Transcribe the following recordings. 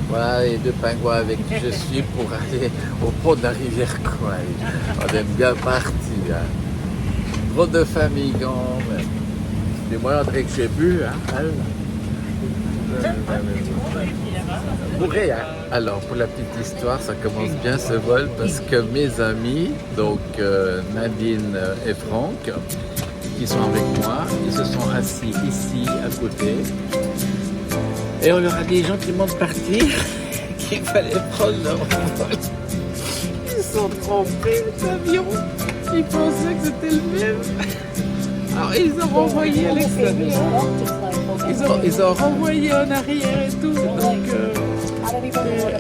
Voilà les deux pingouins avec qui je suis pour aller au pont de la rivière Kwai. On aime bien partir. Hein. Trop de famille quand même. C'est moi André que j'ai bu. Hein. Bourré, hein. Alors pour la petite histoire, ça commence bien ce vol parce que mes amis, donc Nadine et Franck, qui sont avec moi, ils se sont assis ici à côté. Et on leur a dit gentiment de partir, qu'il fallait prendre leur vol. Ils se sont trompés d'avion, ils pensaient que c'était le même. Alors ils ont renvoyé à l'extérieur. Ils ont renvoyé en arrière et tout. Donc,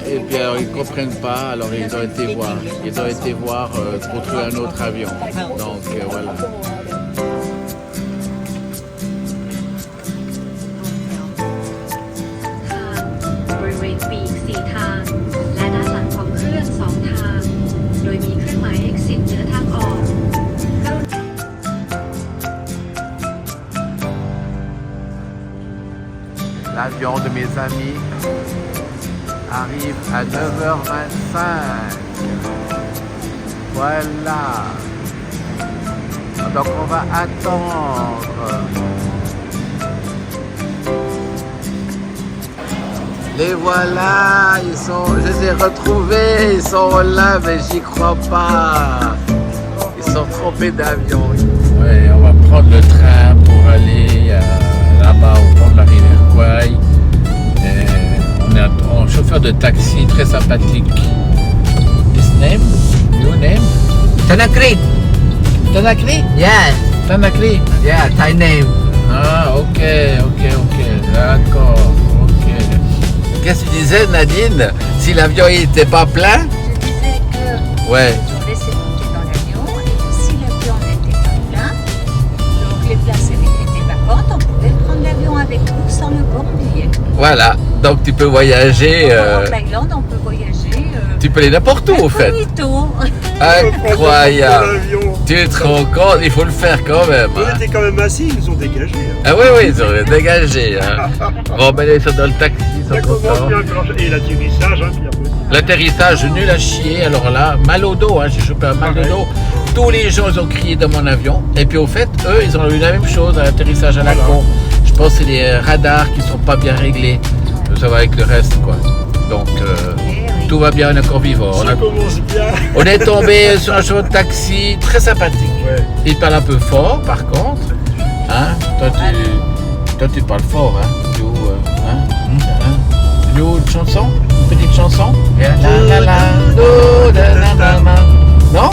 et puis alors, ils ne comprennent pas, alors ils ont été voir. Ils ont été voir pour trouver un autre avion. Donc voilà. L'avion de mes amis arrive à 9h25. Voilà. Donc on va attendre. Les voilà, je les ai retrouvés, ils sont là, mais j'y crois pas. Ils sont trompés d'avion. Ouais, on va prendre le train pour aller là-bas au pont de la rivière Kwai. On est un chauffeur de taxi très sympathique. His name? Your name? Tanakrit. Tanakri? Yeah. Tanakri? Yeah, Thai name. Ah, ok. D'accord. Qu'est-ce que tu disais, Nadine? Si l'avion n'était pas plein? Je disais que Ouais. on laissait monter dans l'avion et que si l'avion n'était pas plein, donc les places étaient vacantes, on pouvait prendre l'avion avec nous sans le bon billet. Voilà. Donc tu peux voyager. En Thaïlande, on peut voyager. Tu peux aller n'importe où, au fait. Incognito. Incroyable. Tu te rends compte? Il faut le faire quand même. On était quand même assis, ils nous ont dégagés. Hein. Ah oui, ils ont dégagé. Hein. Bon, ben ils sont dans le taxi, ils sont Ça commence contents. bien, et l'atterrissage, hein, Pierre. L'atterrissage, nul à chier. Alors là, mal au dos, hein, j'ai chopé un mal de dos. Tous les gens, ils ont crié dans mon avion. Et puis au fait, eux, ils ont eu la même chose à l'atterrissage à la con. Je pense que c'est les radars qui sont pas bien réglés. Ça va avec le reste, quoi. Donc, tout va bien, on est encore vivant. Ça commence bien. On est tombé sur un chauffeur de taxi très sympathique. Ouais. Il parle un peu fort, par contre. Hein? Toi, tu parles fort, hein? Tu joues une chanson? Une petite chanson? La, la, la, do, da, da, da, da. Non?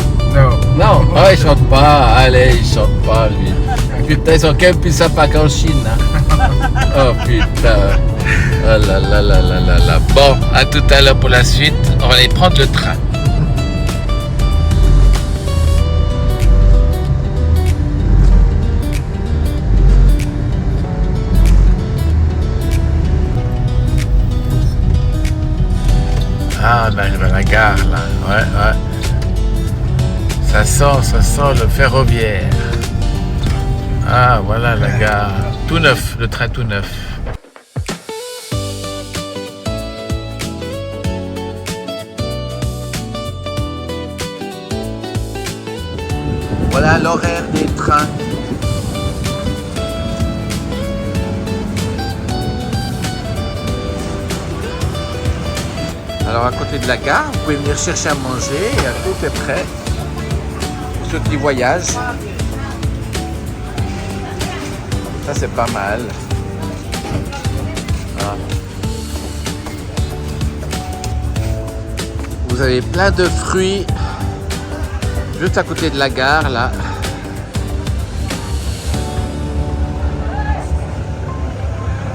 Non. Ah, il chante pas. Allez, il chante pas, lui. Putain, ils sont quand même plus sympas qu'en Chine. Hein? Oh, putain. Oh là là là là là là. Bon, à tout à l'heure pour la suite. On va aller prendre le train. Ah, on arrive à la gare là. Ouais. Ça sent le ferroviaire. Ah, voilà la gare. Tout neuf, le train tout neuf. Voilà l'horaire des trains. Alors à côté de la gare, vous pouvez venir chercher à manger et tout est prêt pour ceux qui voyagent. Ça c'est pas mal. Ah. Vous avez plein de fruits juste à côté de la gare là.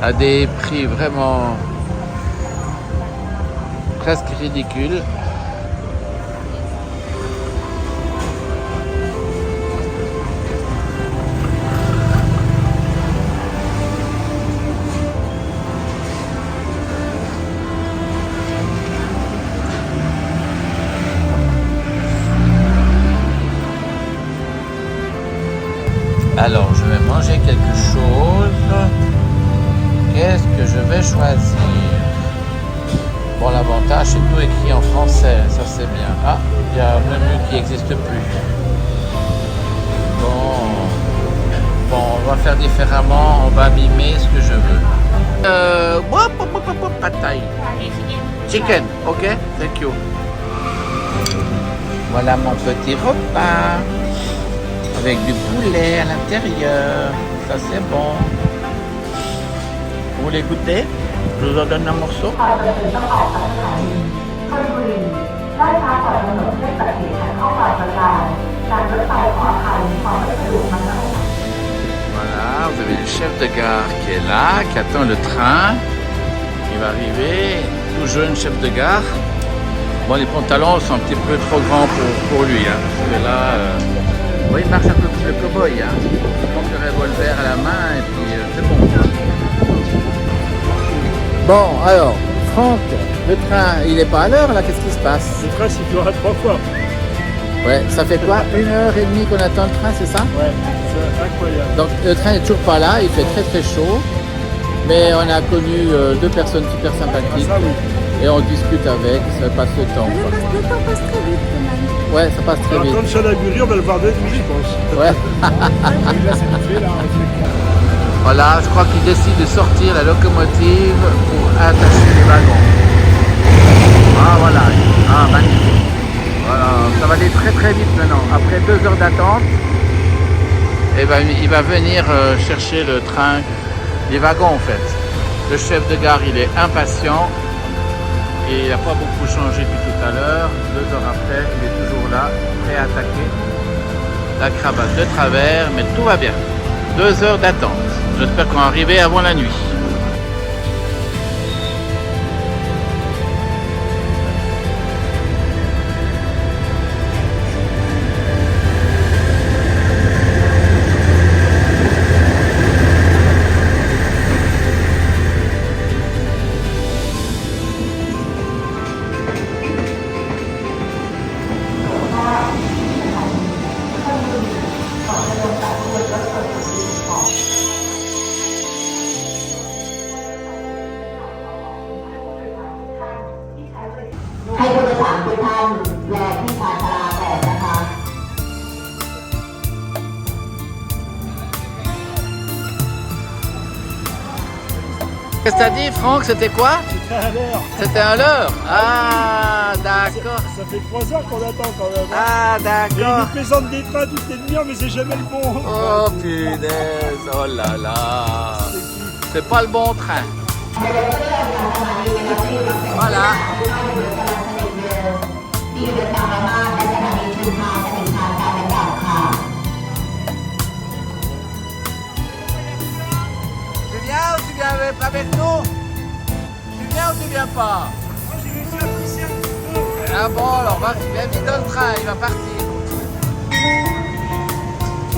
À des prix vraiment presque ridicules. Alors, je vais manger quelque chose. Qu'est-ce que je vais choisir? Bon, l'avantage, c'est tout écrit en français, ça c'est bien. Ah, il y a un menu qui n'existe plus. Bon, on va faire différemment, on va mimer ce que je veux. Pad Thai. Chicken, ok, thank you. Voilà mon petit repas avec du poulet à l'intérieur. Ça c'est bon. Vous voulez goûter? Je vous en donne un morceau. Voilà, vous avez le chef de gare qui est là, qui attend le train. Il va arriver, tout jeune chef de gare. Bon, les pantalons sont un petit peu trop grands pour lui. Hein. Parce que là, il marche un peu comme le cow-boy. Hein. Il prend le revolver à la main et puis c'est bon. Bon, alors, Franck, le train, il n'est pas à l'heure là, qu'est-ce qui se passe? Le train sifflera 3 fois. Ouais, ça fait quoi? 1h30 qu'on attend le train, c'est ça? Ouais, c'est incroyable. Donc le train n'est toujours pas là, il fait très très chaud. Mais on a connu 2 personnes super sympathiques. Ah, ça, oui. Et on discute avec, ça passe le temps. Le temps passe très vite quand même. Ouais, ça passe très Alors, vite. quand Chalagurie, on va le voir de nuit, je pense. Ouais. Voilà, je crois qu'il décide de sortir la locomotive pour attacher les wagons. Ah voilà, ah magnifique. Voilà, ça va aller très très vite maintenant. Après 2 heures d'attente, il va venir chercher le train, les wagons en fait. Le chef de gare, il est impatient et il n'a pas beaucoup changé depuis tout à l'heure. 2 heures après, il est toujours là, prêt à attaquer. La cravache de travers, mais tout va bien. 2 heures d'attente. J'espère qu'on va arriver avant la nuit. Qu'est-ce que t'as dit, Franck? C'était quoi? C'était à l'heure. C'était à l'heure? Ah, d'accord. Ça fait 3 heures qu'on attend quand même. Ah, Et il d'accord. nous présente des trains toutes les demi-heures, mais c'est jamais le bon. Oh, punaise. Oh là là. C'est pas le bon train. Voilà. Tu viens ou tu viens avec nous? Tu viens ou tu viens pas? Ah bon, alors viens vite dans le train, il va partir.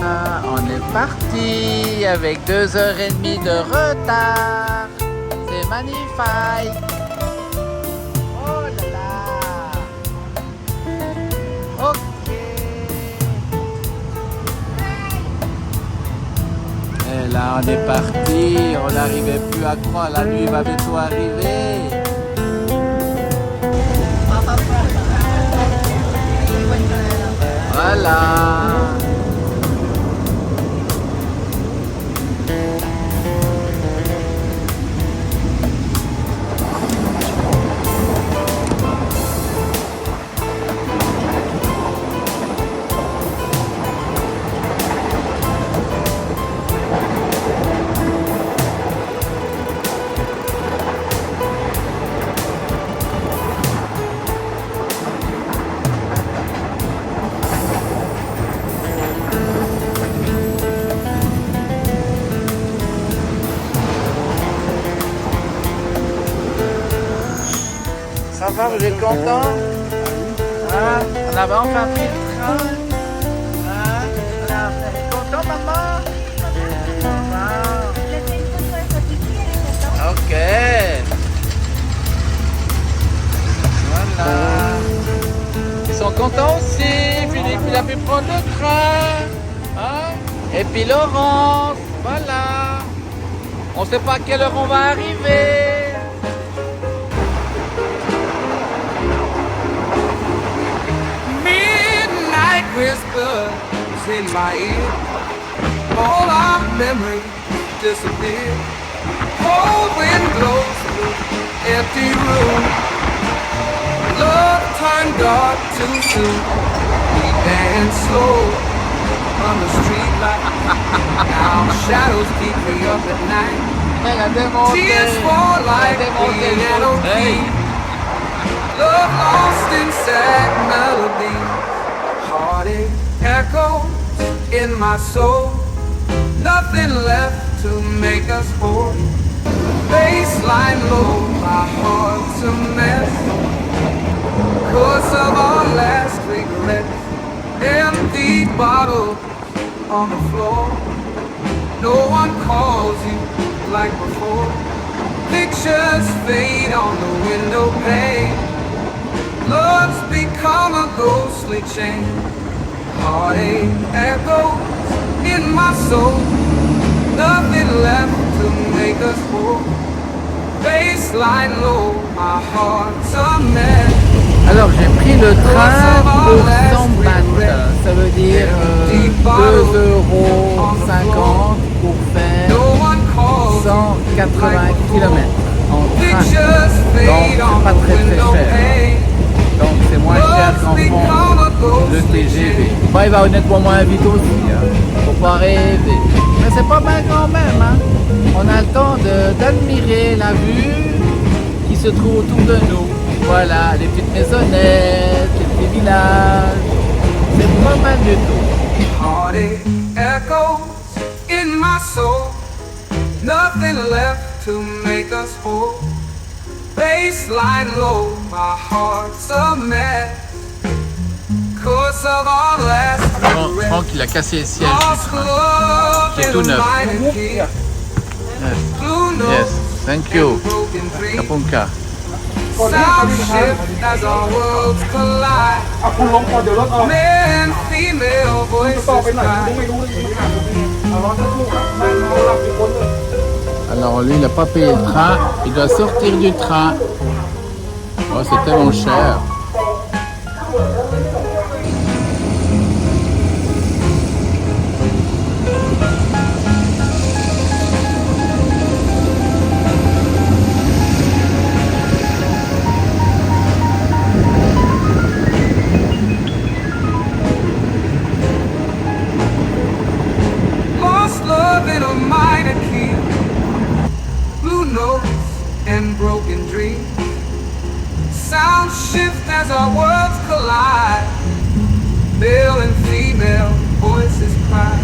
Ah, on est parti avec 2h30 de retard. C'est magnifique. Oh là là. Ok. Et là, on est parti. On n'arrivait plus à croire. La nuit va bientôt arriver. Voilà. Ça va, vous êtes content? Hein? On avait enfin pris le train. Hein? On est content, maman? Ok. Voilà. Ils sont contents aussi. Philippe, il a pu prendre le train. Hein? Et puis Laurence. Voilà. On ne sait pas à quelle heure on va arriver. in my ear. All our memories disappear. Cold wind blows through empty room. Love turned dark too soon. We dance slow on the street light. Now shadows keep me up at night. Tears fall like piano keys. Love lost in sad melody. Heartache echoes in my soul. Nothing left to make us whole. Baseline low, my heart's a mess. Cause of our last regrets. Empty bottles on the floor. No one calls you like before. Pictures fade on the window pane. Love's become a ghostly chain. Heartache echoes in my soul. Nothing left to make us whole. Baseline low, my heart's a mess. Alors j'ai pris le train pour Sambat, ça veut dire 2,50 € pour faire 180 km en train. Donc c'est pas très cher. Donc c'est moins cher qu'en France, le TGV. Bon, il va honnêtement moins vite aussi, hein. Faut pas rêver. Mais c'est pas mal quand même, hein. On a le temps d'admirer la vue qui se trouve autour de nous. Voilà, les petites maisonnettes, les petits villages. C'est pas mal du tout. Heartache echoes in my soul. Nothing left to make us whole. Baseline low, my heart's a mess. Cause of our last regrets. Franck, il a cassé les sièges du train. C'est tout neuf. Yes, thank you. Kapunka. Sound shift as our worlds collide. Male and female voices cry. Alors lui, il n'a pas payé le train, il doit sortir du train. Oh, c'est tellement cher. Lost love in a minor key. Blue notes and broken dreams. Sound shift as our worlds collide. Male and female voices cry.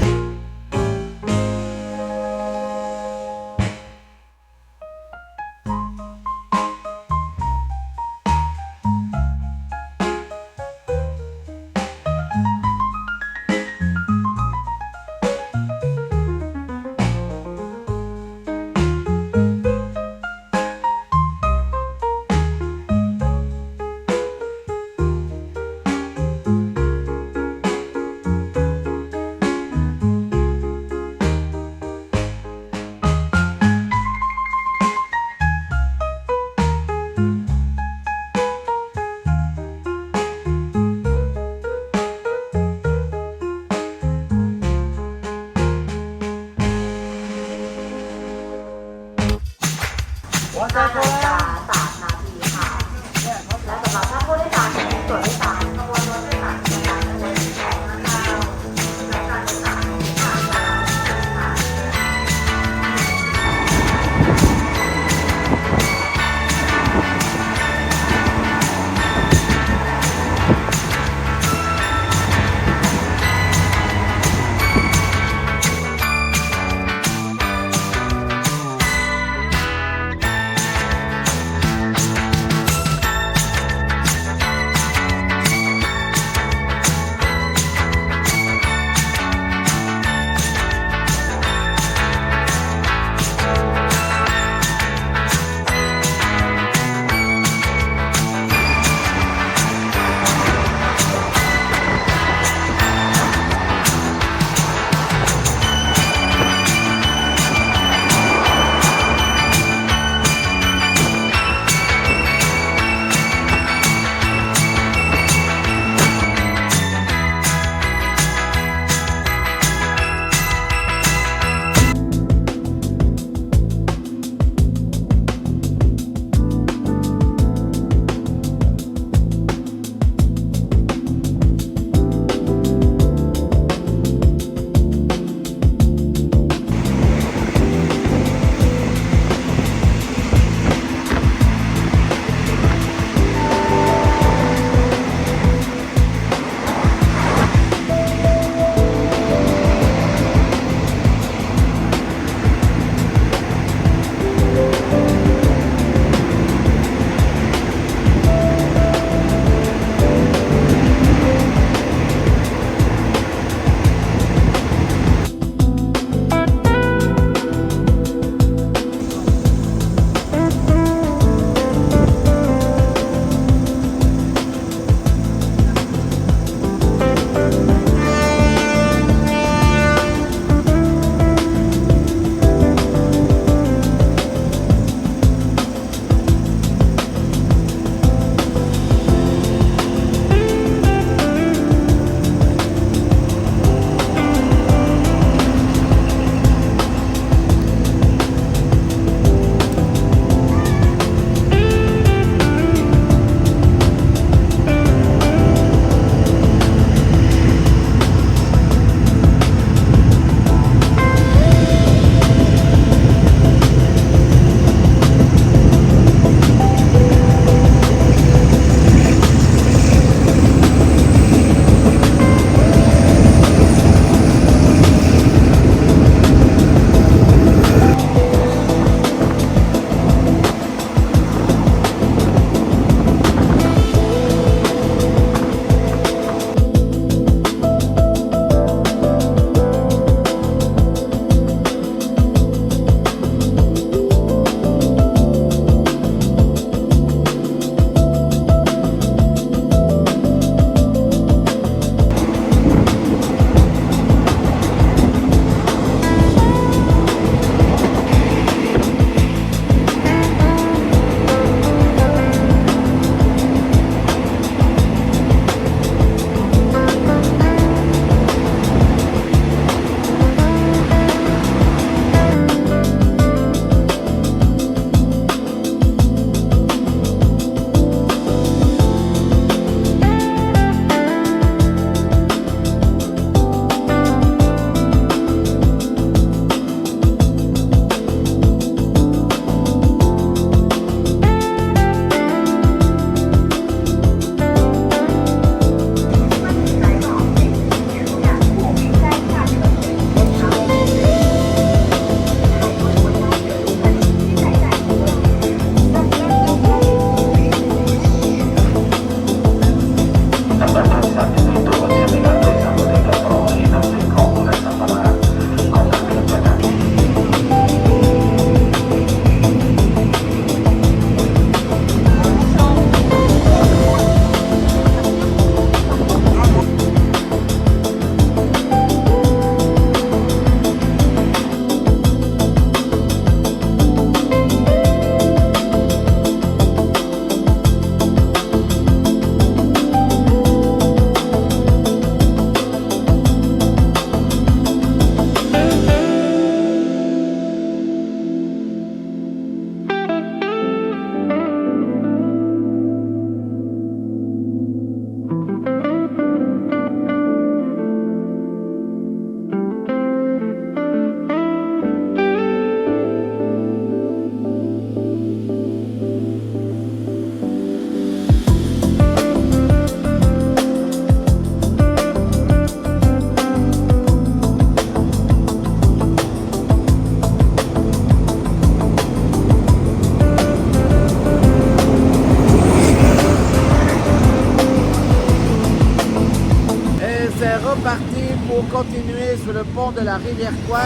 sur le pont de la rivière Kwai.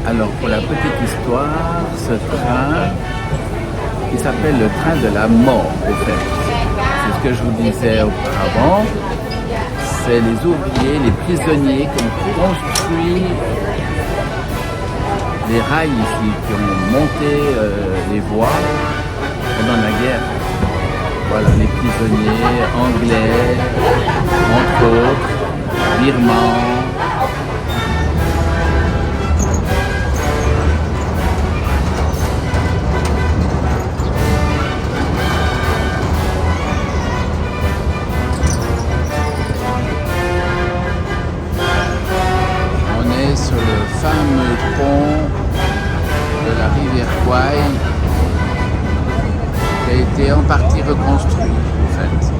Alors pour la petite histoire, ce train, il s'appelle le train de la mort au fait. C'est ce que je vous disais auparavant. C'est les ouvriers, les prisonniers qui ont construit les rails ici, qui ont monté les voies pendant la guerre. Voilà, les prisonniers anglais, entre autres, birmans. Sur le fameux pont de la rivière Kwai qui a été en partie reconstruit en fait.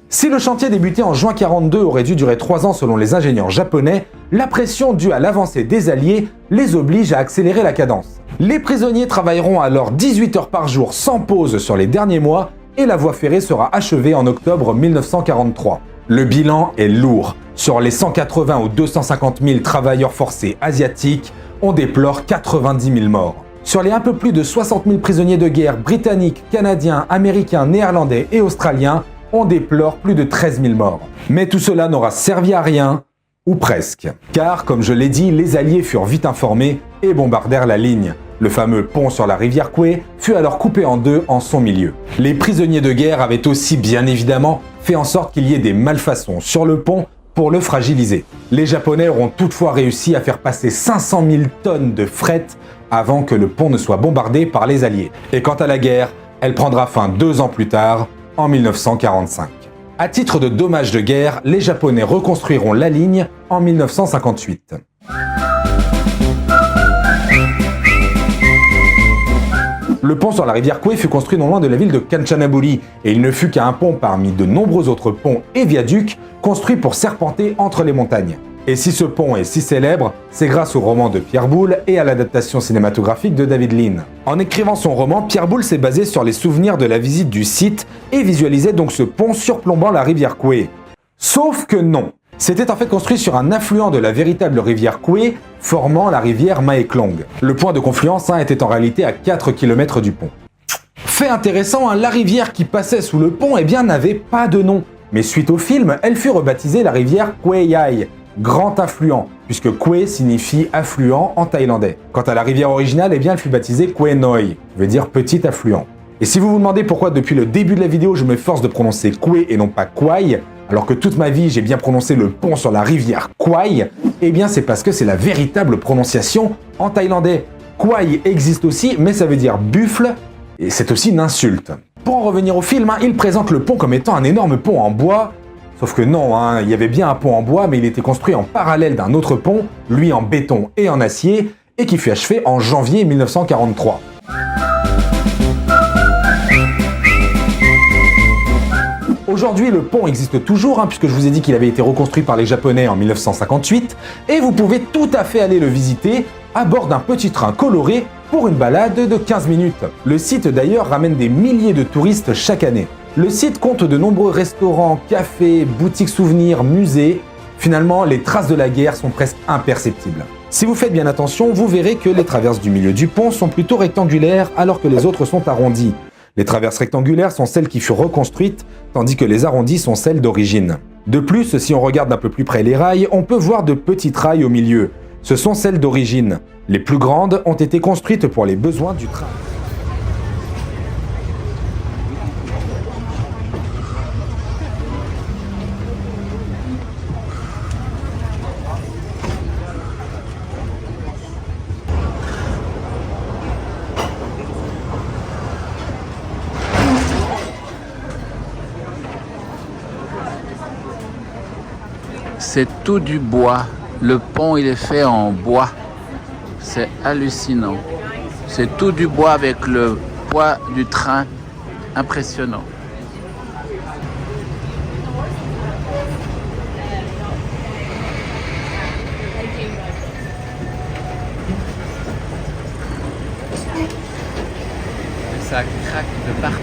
Si le chantier débuté en juin 1942 aurait dû durer 3 ans selon les ingénieurs japonais, la pression due à l'avancée des Alliés les oblige à accélérer la cadence. Les prisonniers travailleront alors 18 heures par jour sans pause sur les derniers mois et la voie ferrée sera achevée en octobre 1943. Le bilan est lourd. Sur les 180 ou 250 000 travailleurs forcés asiatiques, on déplore 90 000 morts. Sur les un peu plus de 60 000 prisonniers de guerre britanniques, canadiens, américains, néerlandais et australiens, on déplore plus de 13 000 morts. Mais tout cela n'aura servi à rien, ou presque. Car, comme je l'ai dit, les Alliés furent vite informés et bombardèrent la ligne. Le fameux pont sur la rivière Kwai fut alors coupé en deux en son milieu. Les prisonniers de guerre avaient aussi, bien évidemment, fait en sorte qu'il y ait des malfaçons sur le pont pour le fragiliser. Les Japonais auront toutefois réussi à faire passer 500 000 tonnes de fret avant que le pont ne soit bombardé par les Alliés. Et quant à la guerre, Elle prendra fin 2 ans plus tard, en 1945. À titre de dommage de guerre, les Japonais reconstruiront la ligne en 1958. Le pont sur la rivière Koué fut construit non loin de la ville de Kanchanaburi, et il ne fut qu'un pont parmi de nombreux autres ponts et viaducs construits pour serpenter entre les montagnes. Et si ce pont est si célèbre, c'est grâce au roman de Pierre Boulle et à l'adaptation cinématographique de David Lean. En écrivant son roman, Pierre Boulle s'est basé sur les souvenirs de la visite du site et visualisait donc ce pont surplombant la rivière Koué. Sauf que non. C'était en fait construit sur un affluent de la véritable rivière Koué, formant la rivière Maeklong. Le point de confluence était en réalité à 4 km du pont. Fait intéressant, la rivière qui passait sous le pont n'avait pas de nom. Mais suite au film, elle fut rebaptisée la rivière Kwe Yai, grand affluent, puisque Kwe signifie affluent en thaïlandais. Quant à la rivière originale, elle fut baptisée Kwe Noi, qui veut dire petit affluent. Et si vous vous demandez pourquoi depuis le début de la vidéo je m'efforce de prononcer Kwe et non pas Kwai, alors que toute ma vie j'ai bien prononcé le pont sur la rivière Kwai, c'est parce que c'est la véritable prononciation en thaïlandais. Kwai existe aussi, mais ça veut dire buffle, et c'est aussi une insulte. Pour en revenir au film, il présente le pont comme étant un énorme pont en bois, sauf que non, il y avait bien un pont en bois, mais il était construit en parallèle d'un autre pont, lui en béton et en acier, et qui fut achevé en janvier 1943. Aujourd'hui, le pont existe toujours, puisque je vous ai dit qu'il avait été reconstruit par les Japonais en 1958, et vous pouvez tout à fait aller le visiter à bord d'un petit train coloré pour une balade de 15 minutes. Le site d'ailleurs ramène des milliers de touristes chaque année. Le site compte de nombreux restaurants, cafés, boutiques souvenirs, musées. Finalement, les traces de la guerre sont presque imperceptibles. Si vous faites bien attention, vous verrez que les traverses du milieu du pont sont plutôt rectangulaires alors que les autres sont arrondies. Les traverses rectangulaires sont celles qui furent reconstruites, tandis que les arrondies sont celles d'origine. De plus, si on regarde d'un peu plus près les rails, on peut voir de petites rails au milieu. Ce sont celles d'origine. Les plus grandes ont été construites pour les besoins du train. C'est tout du bois. Le pont, il est fait en bois. C'est hallucinant. C'est tout du bois avec le poids du train. Impressionnant. Ça craque de partout.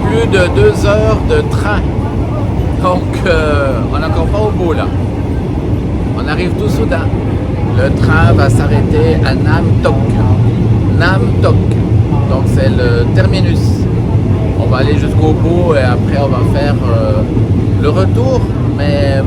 Plus de 2 heures de train, donc on n'est encore pas au bout là, on arrive tout soudain. Le train va s'arrêter à Nam Tok, donc c'est le terminus. On va aller jusqu'au bout et après on va faire le retour. Mais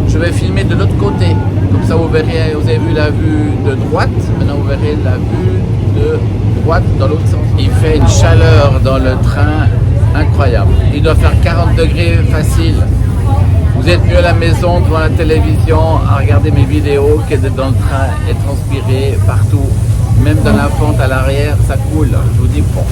je vais filmer de l'autre côté. Comme ça vous verrez, vous avez vu la vue de droite. Maintenant vous verrez la vue de droite dans l'autre sens. Il fait une chaleur dans le train incroyable. Il doit faire 40 degrés facile. Vous êtes mieux à la maison devant la télévision à regarder mes vidéos que d'être dans le train et transpirer partout. Même dans la pente à l'arrière, ça coule. Je vous dis bon.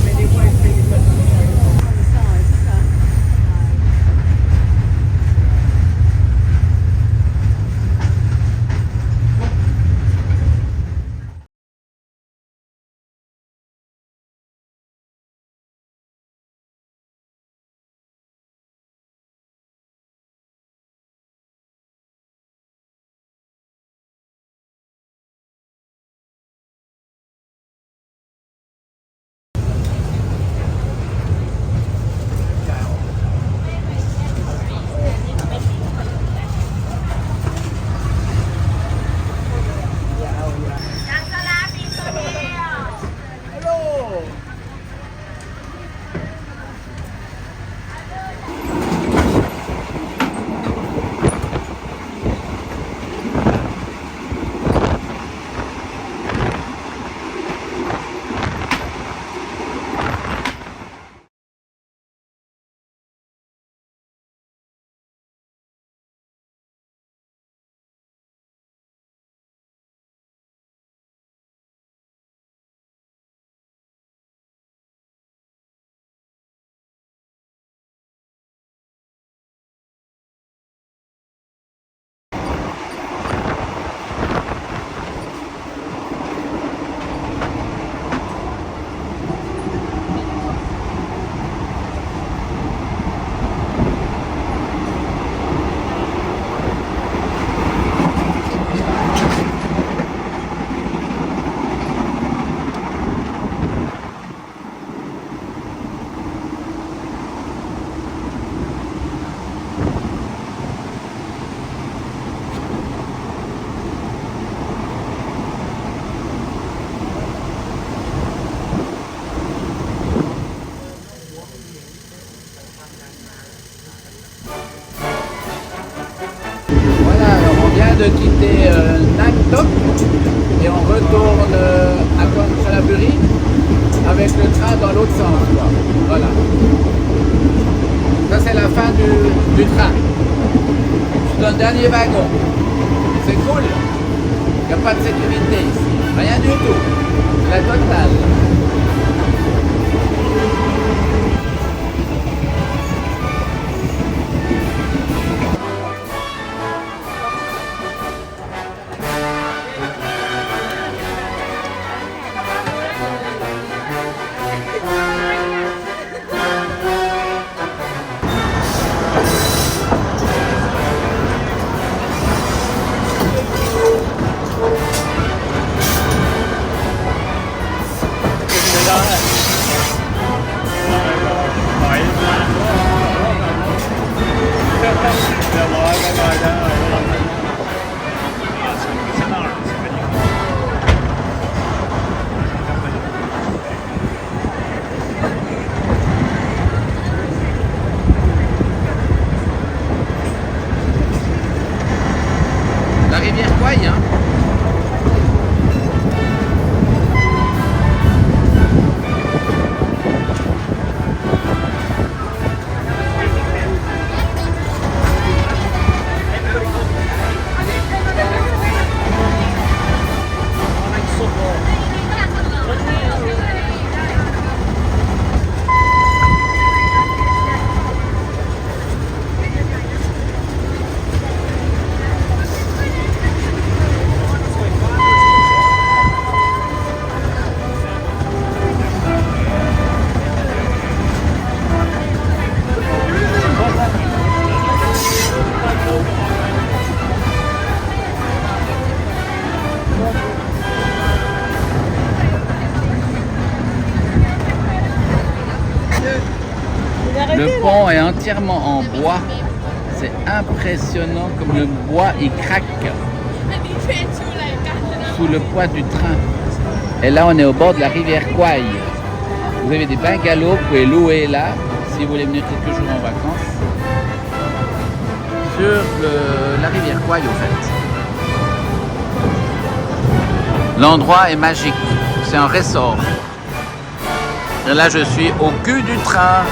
De quitter Nagtok et on retourne à Canterbury avec le train dans l'autre sens, quoi. Voilà. Ça c'est la fin du train. Je suis dans le dernier wagon. C'est cool. Il n'y a pas de sécurité ici. Rien du tout. C'est la totale. La rivière Kwai, hein. Le pont est entièrement en bois. C'est impressionnant comme le bois il craque sous le poids du train. Et là on est au bord de la rivière Kwai. Vous avez des bungalows, vous pouvez louer là, si vous voulez venir quelques jours en vacances. Sur la rivière Kwai, au fait. L'endroit est magique, c'est un ressort. Et là, je suis au cul du train.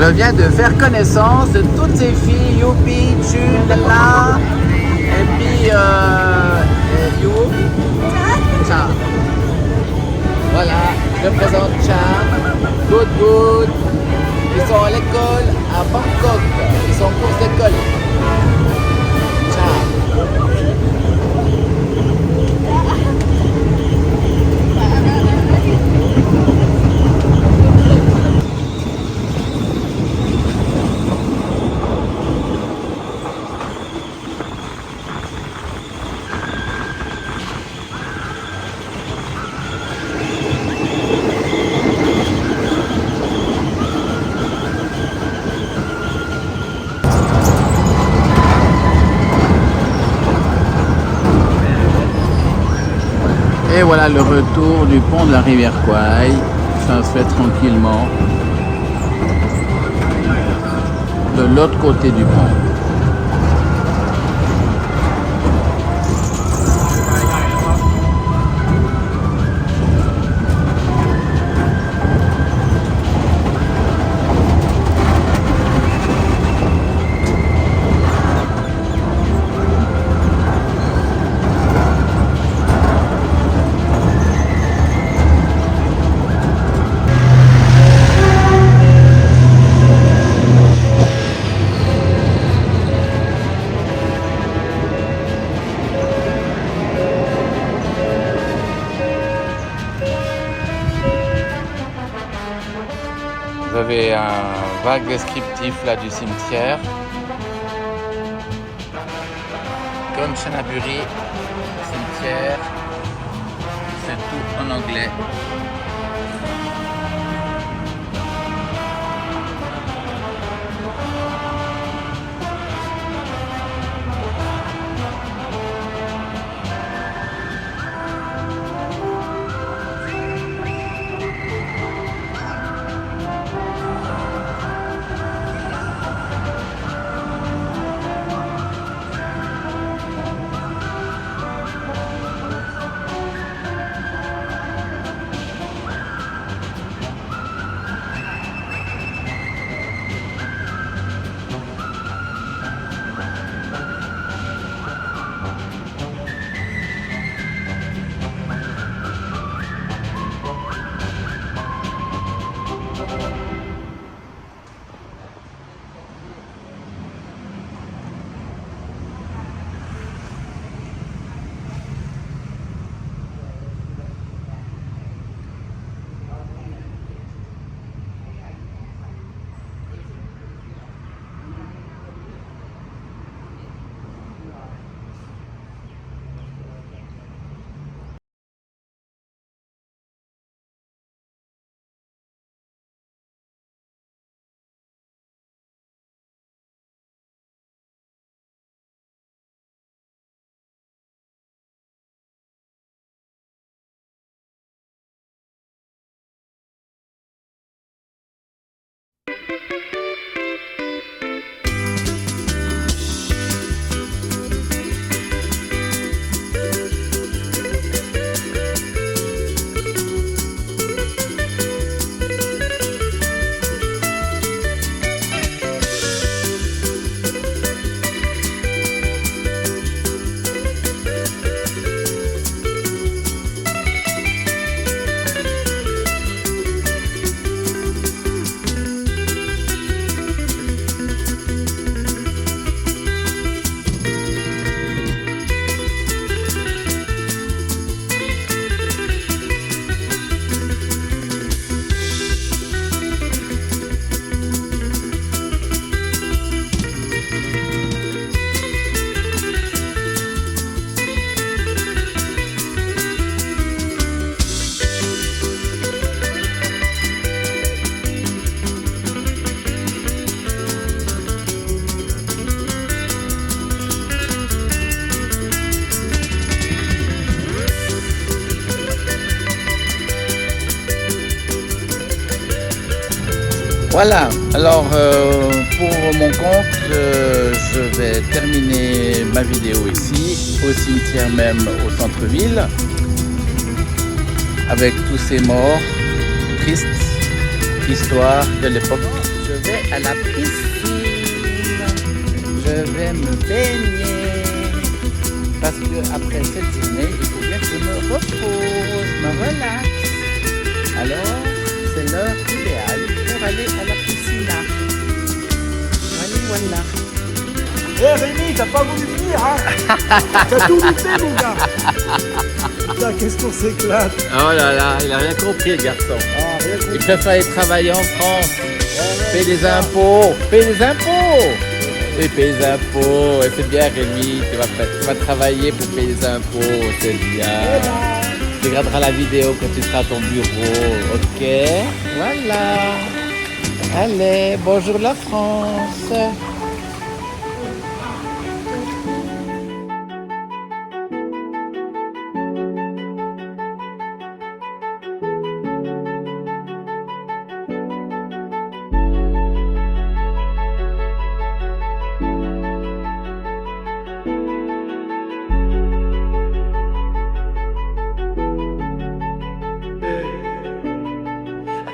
Je viens de faire connaissance de toutes ces filles, youpi, tchou, lala, et puis you, Cha. Voilà, je présente Cha, Good Good. Ils sont à l'école à Bangkok, ils sont en cours d'école. Cha. Et voilà le retour du pont de la rivière Kwai. Ça se fait tranquillement de l'autre côté du pont. Vous avez un vague descriptif là du cimetière. Kanchanaburi, cimetière, c'est tout en anglais. Voilà, alors pour mon compte, je vais terminer ma vidéo ici, au cimetière même, au centre-ville, avec tous ces morts, tristes, histoire de l'époque. Je vais à la piscine, je vais me baigner, parce que après cette journée, il faut bien que je me repose, me relaxe. Alors, c'est l'heure idéale pour aller à la piscine. Allez, voilà. Eh Rémi, t'as pas voulu venir, hein? T'as tout loupé, mon gars. Putain, qu'est-ce qu'on s'éclate. Oh là là, il a rien compris, le garçon. Ah, rien compris. Il préfère aller travailler en France. Paye les impôts, paye les impôts. Et paye les impôts, et c'est bien Rémi, tu vas travailler pour payer les impôts, c'est bien. Tu regarderas la vidéo quand tu seras à ton bureau, ok? Voilà. Allez, bonjour la France.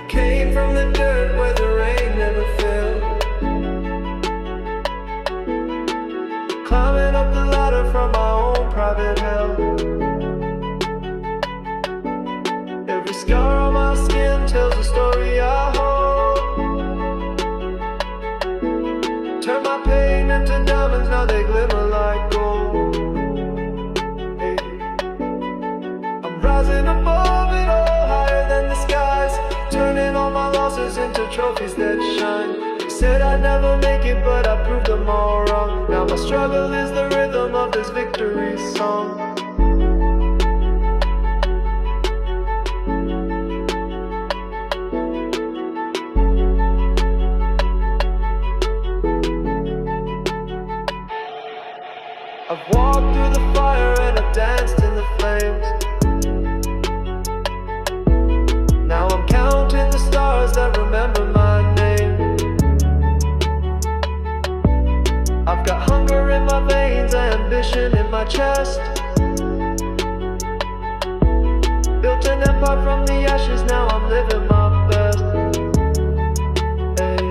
Came from the dirt where the rain never fell. Climbing up the ladder from my own private hell. Every scar on my skin tells a story I hold. Turn my pain into diamonds, now they glimmer like gold. Hey. I'm rising above it all, higher than the skies. Turning all my losses into trophies that shine. They said I'd never make it, but I proved them all wrong. Now my struggle is the rhythm of this victory song. I've walked through the fire and I've danced in the flames. Now I'm counting the stars that remember my name. I've got hunger in my veins, ambition in my chest. Built an empire from the ashes, now I'm living my best. Hey.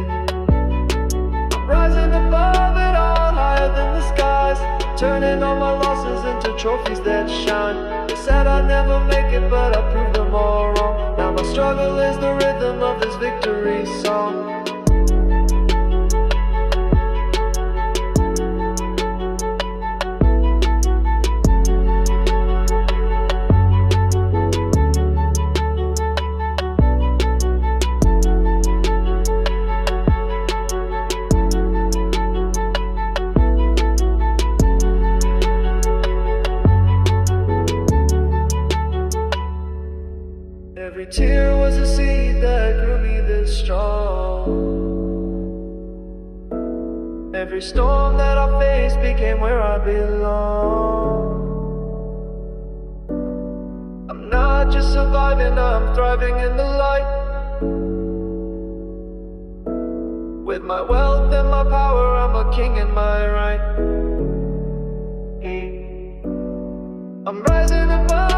I'm rising above it all, higher than the skies. Turning all my losses into trophies that shine. They said I'd never make it, but I proved them all wrong. Now my struggle is the rhythm of this victory song. Every tear was a seed that grew me this strong. Every storm that I faced became where I belong. I'm not just surviving, I'm thriving in the light. With my wealth and my power, I'm a king in my right. I'm rising above